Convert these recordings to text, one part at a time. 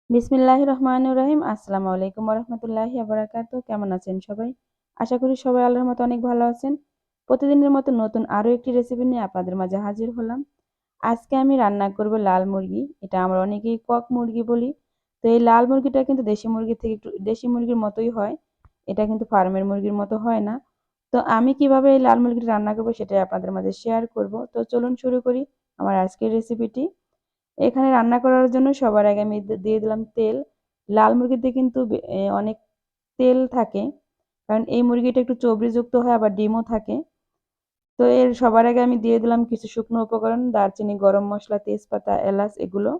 বিসমিল্লাহির রহমানির রহিম। আসসালামু আলাইকুম ওয়া রাহমাতুল্লাহি ওয়া বারাকাতুহু। কেমন আছেন সবাই? আশা করি সবাই আল্লাহর মতো অনেক ভালো আছেন। প্রতিদিনের মতো নতুন আরো একটি রেসিপি নিয়ে আপনাদের মাঝে হাজির হলাম। আজকে আমি রান্না করব লাল মুরগি। এটা আমরা অনেকেই কক মুরগি বলি। তো এই লাল মুরগিটা কিন্তু দেশি মুরগির থেকে একটু দেশি মুরগির মতোই হয়। এটা কিন্তু ফার্মের মুরগির মতো হয় না। তো আমি কিভাবে এই লাল মুরগিটা রান্না করব সেটাই আপনাদের মাঝে শেয়ার করব। তো চলুন শুরু করি আমার আজকের রেসিপিটি। এখানে রান্না করার জন্য সবার আগে আমি দিয়ে দিলাম তেল। লাল মুরগিতে কিন্তু অনেক তেল থাকে, কারণ এই মুরগিটা একটু চর্বিযুক্ত হয়, আবার ডিমও থাকে। তো এর সবার আগে আমি দিয়ে দিলাম কিছু শুকনো উপকরণ, দারচিনি, গরম মশলা, তেজপাতা, এলাচ এগুলো।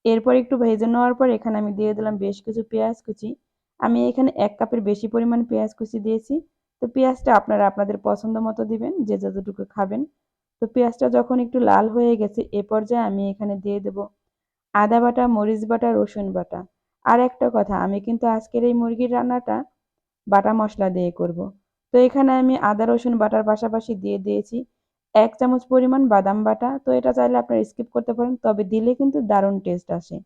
এরপর একটু ভেজে নেওয়ার পর এখানে আমি দিয়ে দিলাম বেশ কিছু পেঁয়াজ কুচি। আমি এখানে ১ কাপের বেশি পরিমাণ পেঁয়াজ কুচি দিয়েছি। তো পেঁয়াজটা আপনারা আপনাদের পছন্দ মতো দিবেন, যে যতটুকু খাবেন। তো পেঁয়াজটা যখন একটু লাল হয়ে গেছে এ পর্যায়ে আমি এখানে দিয়ে দেব আদা বাটা, মরিচ বাটা, রসুন বাটা। আর একটা কথা, আমি কিন্তু আজকের এই মুরগির রান্নাটা বাটা মশলা দিয়ে করব। তো এখানে আমি আদা রসুন বাটার পাশাপাশি দিয়ে দিয়েছি ১ চামচ পরিমাণ বাদাম বাটা। তো এটা চাইলে আপনারা স্কিপ করতে পারেন, তবে দিলে কিন্তু দারুণ টেস্ট আসে।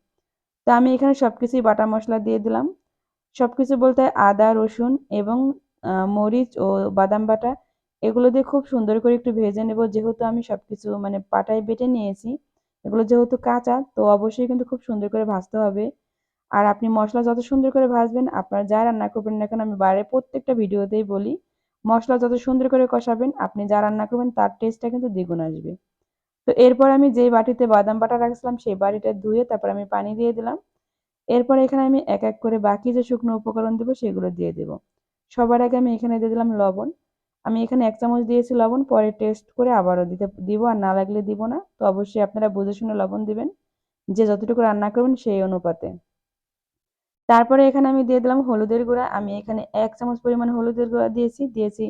তো আমি এখানে সবকিছুই বাটা মশলা দিয়ে দিলাম। সবকিছু বলতে আদা, রসুন এবং মরিচ ও বাদাম বাটা, এগুলো দিয়ে খুব সুন্দর করে একটু ভেজে নেব। যেহেতু আমি সবকিছু মানে পাটায় বেটে নিয়েছি, এগুলো যেহেতু কাঁচা, তো অবশ্যই কিন্তু খুব সুন্দর করে ভাজতে হবে। আর আপনি মশলা যত সুন্দর করে ভাজবেন, আপনারা যা রান্না করবেন না কেন, আমি বাইরে প্রত্যেকটা ভিডিওতেই বলি, মশলা যত সুন্দর করে কষাবেন, আপনি যা রান্না করবেন তার টেস্টটা কিন্তু দ্বিগুণ আসবে। তো এরপর আমি যেই বাটিতে বাদাম বাটা রাখছিলাম সেই বাটিটা ধুয়ে তারপর আমি পানি দিয়ে দিলাম। এরপর এখানে আমি এক এক করে বাকি যে শুকনো উপকরণ দেবো সেগুলো দিয়ে দেব। সবার আগে আমি এখানে দিয়ে দিলাম লবণ। আমি এখানে ১ চামচ দিয়েছি লবণ, পরে টেস্ট করে আবারও দিব, আর না লাগলে দিব না। তো অবশ্যই আপনারা বুঝে শুনে লবণ দিবেন, যে যতটুকু রান্না করবেন সেই অনুপাতে। তারপরে এখানে আমি দিয়ে দিলাম হলুদের গুঁড়া। আমি এখানে ১ চামচ পরিমাণ হলুদের গুঁড়া দিয়েছি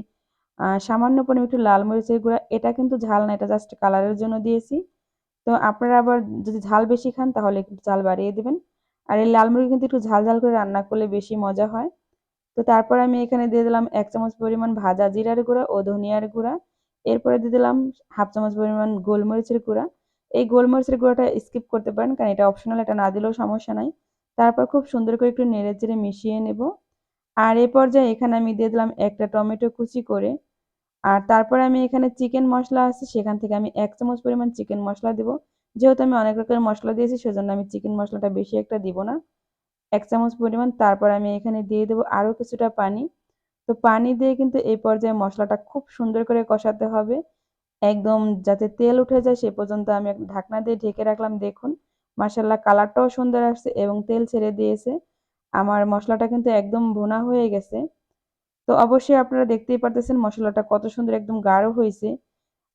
সামান্য পরিমাণ একটু লাল মরিচের গুঁড়া। এটা কিন্তু ঝাল না, এটা জাস্ট কালারের জন্য দিয়েছি। তো আপনারা আবার যদি ঝাল বেশি খান তাহলে একটু ঝাল বাড়িয়ে দিবেন। আর এই লাল মুরগি কিন্তু একটু ঝাল ঝাল করে রান্না করলে বেশি মজা হয়। তো তারপর আমি এখানে দিয়ে দিলাম ১ চামচ পরিমাণ ভাজা জিরার গুঁড়া ও ধনিয়ার গুঁড়া। এরপরে দিয়ে দিলাম হাফ চামচ পরিমাণ গোলমরিচের গুঁড়া। এই গোলমরিচের গুঁড়াটা স্কিপ করতে পারেন, কারণ এটা অপশনাল, এটা না দিলেও সমস্যা নাই। তারপর খুব সুন্দর করে একটু নেড়েচেড়ে মিশিয়ে নেব। আর এই পর্যায়ে এখানে আমি দিয়ে দিলাম একটা টমেটো কুচি করে। আর তারপরে আমি এখানে চিকেন মসলা আছে, সেখান থেকে আমি ১ চামচ পরিমাণ চিকেন মসলা দেব। যেহেতু আমি অনেক রকমের মসলা দিয়েছি সেজন্য আমি চিকেন মসলাটা বেশি একটা দিব না, ১ চামচ পরিমাণ। তারপর আমি এখানে দিয়ে দেব আরও কিছুটা পানি। তো পানি দিয়ে কিন্তু এই পর্যায়ে মশলাটা খুব সুন্দর করে কষাতে হবে, একদম যাতে তেল উঠে যায় সে পর্যন্ত আমি ঢাকনা দিয়ে ঢেকে রাখলাম। দেখুন মাশাআল্লাহ, কালারটাও সুন্দর আসছে এবং তেল ছেড়ে দিয়েছে। আমার মশলাটা কিন্তু একদম ভুনা হয়ে গেছে। তো অবশ্যই আপনারা দেখতেই পারতেছেন মশলাটা কত সুন্দর একদম গাঢ় হয়েছে।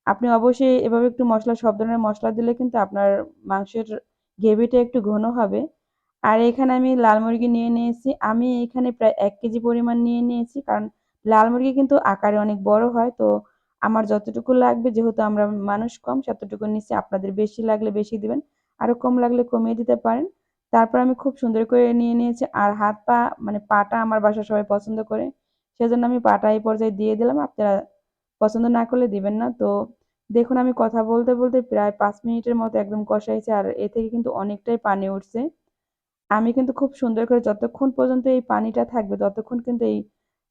আপনি অবশ্যই এভাবে একটু মশলা, সব ধরনের মশলা দিলে কিন্তু আপনার মাংসের গ্রেভিটা একটু ঘন হবে। আর এখানে আমি লাল মুরগি নিয়ে নিয়েছি। আমি এখানে প্রায় ১ কেজি পরিমাণ নিয়ে নিয়েছি, কারণ লাল মুরগি কিন্তু আকারে অনেক বড় হয়। তো আমার যতটুকু লাগবে, যেহেতু আমরা মানুষ কম, ততটুকু নিচ্ছি। আপনাদের বেশি লাগলে বেশি দিবেন, আরো কম লাগলে কমিয়ে দিতে পারেন। তারপর আমি খুব সুন্দর করে নিয়ে নিয়েছি। আর হাত পা মানে পাটা আমার বাসায় সবাই পছন্দ করে, সেজন্য আমি পাটা এই পর্যায়ে দিয়ে দিলাম। আপনারা পছন্দ না করলে দিবেন না। তো দেখুন আমি কথা বলতে বলতে প্রায় ৫ মিনিটের মতো একদম কষাইছি, আর এ থেকে কিন্তু অনেকটাই পানি উঠছে। আমি কিন্তু খুব সুন্দর করে যতক্ষণ পর্যন্ত এই পানিটা থাকবে ততক্ষণ কিন্তু এই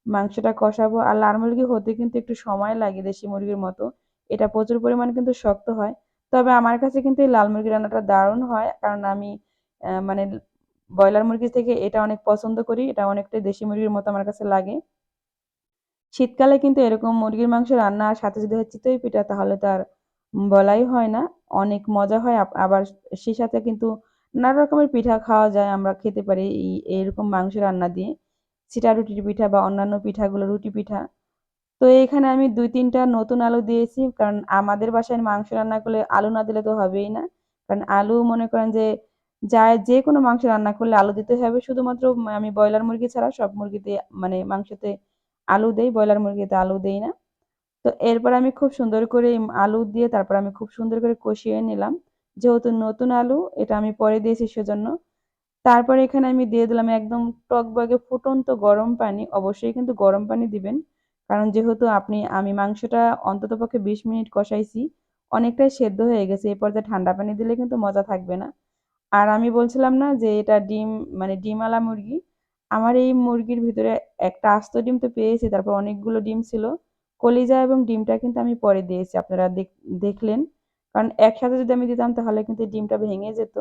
মাংসটা কষাবো। আর লাল মুরগি হতে কিন্তু একটু সময় লাগে দেশি মুরগির মতো। এটা প্রচুর পরিমাণে কিন্তু শক্ত হয়। তবে আমার কাছে কিন্তু এই লাল মুরগির রান্নাটা দারুণ হয়, কারণ আমি মানে ব্রয়লার মুরগি থেকে এটা অনেক পছন্দ করি। এটা অনেকটাই দেশি মুরগির মতো আমার কাছে লাগে। শীতকালে কিন্তু এরকম মুরগির মাংস রান্না আর সাথে যদি হয় চিতই পিঠা, তাহলে তো আর বলাই হয় না। অনেক মজা হয়। আবার সেই সাথে কিন্তু নানা রকমের পিঠা খাওয়া যায়, আমরা খেতে পারি এরকম মাংস রান্না দিয়ে। চিটা রুটির পিঠা বা অন্যান্য পিঠাগুলো, রুটি পিঠা। তো এখানে আমি ২-৩ টা নতুন আলু দিয়েছি, কারণ আমাদের বাসায় মাংস রান্না করলে আলু না দিলে তো হবেই না। কারণ আলু মনে করেন যে যেকোনো মাংস রান্না করলে আলু দিতে হবে। শুধুমাত্র আমি ব্রয়লার মুরগি ছাড়া সব মুরগিতে মানে মাংসতে আলু দেই, ব্রয়লার মুরগিতে আলু দেই না। তো এরপর আমি খুব সুন্দর করে আলু দিয়ে তারপর আমি খুব সুন্দর করে কষিয়ে নিলাম। যেহেতু নতুন আলু, এটা আমি পরে দিয়েছি সেজন্য। তারপর এখানে আমি দিয়ে দিলাম একদম টকবগে ফুটন্ত গরম পানি। অবশ্যই কিন্তু গরম পানি দিবেন, কারণ যেহেতু আমি মাংসটা অন্ততপক্ষে ২০ মিনিট কষাইছি, অনেকটাই সেদ্ধ হয়ে গেছে। এই পর্যায়ে ঠান্ডা পানি দিলে কিন্তু মজা থাকবে না। আর আমি বলছিলাম না যে এটা ডিম, মানে ডিমওয়ালা মুরগি। আমার এই মুরগির ভিতরে একটা আস্ত ডিম তো পেয়েছি, তারপর অনেকগুলো ডিম ছিল। কলিজা এবং ডিমটা কিন্তু আমি পরে দিয়েছি, আপনারা দেখলেন। কারণ একসাথে যদি আমি দিতাম তাহলে কিন্তু ডিমটা ভেঙে যেত।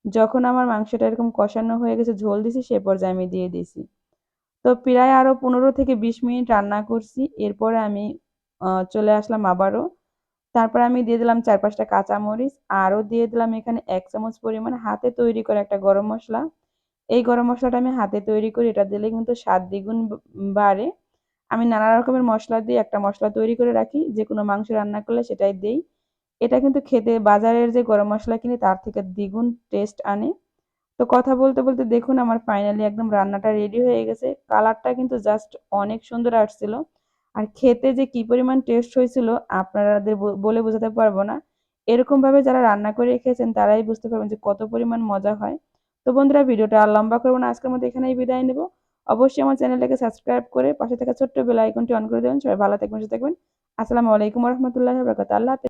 যখন আমার মাংসটা এরকম কষানো হয়ে গেছে, ঝোল দিছি, সে পর্যায়ে আমি দিয়ে দিছি। তো প্রায় আরো 15 থেকে 20 মিনিট রান্না করছি। এরপরে আমি চলে আসলাম আবারও। তারপর আমি দিয়ে দিলাম 4-5টা কাঁচামরিচ। আরও দিয়ে দিলাম এখানে 1 চামচ পরিমাণ হাতে তৈরি করা একটা গরম মশলা। এই গরম মশলাটা আমি হাতে তৈরি করি, এটা দিলে কিন্তু স্বাদ দ্বিগুণ বাড়ে। আমি নানা রকমের মশলা দিয়ে একটা মশলা তৈরি করে রাখি, যে কোনো মাংস রান্না করলে সেটাই দেই। এটা কিন্তু খেতে বাজারের যে গরম মশলা কিনি তার থেকে দ্বিগুণ টেস্ট আনে। তো কথা বলতে বলতে দেখুন আমার ফাইনালি একদম রান্নাটা রেডি হয়ে গেছে। কালারটা কিন্তু জাস্ট অনেক সুন্দর আসছিল। আর খেতে যে কি পরিমাণ টেস্ট হয়েছিল আপনাদের বলে বোঝাতে পারবো না। এরকম ভাবে যারা রান্না করে খেয়েছেন তারাই বুঝতে পারবেন যে কত পরিমাণ মজা হয়। তো বন্ধুরা, ভিডিওটা আর লম্বা করবো না, আজকের মতো এখানেই বিদায় নেব। অবশ্যই আমার চ্যানেলটাকে সাবস্ক্রাইব করে পাশে থাকা ছোট্ট বেল আইকনটি অন করে দেবেন। সবাই ভালো থাকবেন, সুস্থ থাকবেন। আসসালামু আলাইকুম রহমতুল্লাহ বরকাত। আল্লাহ হাফেজ।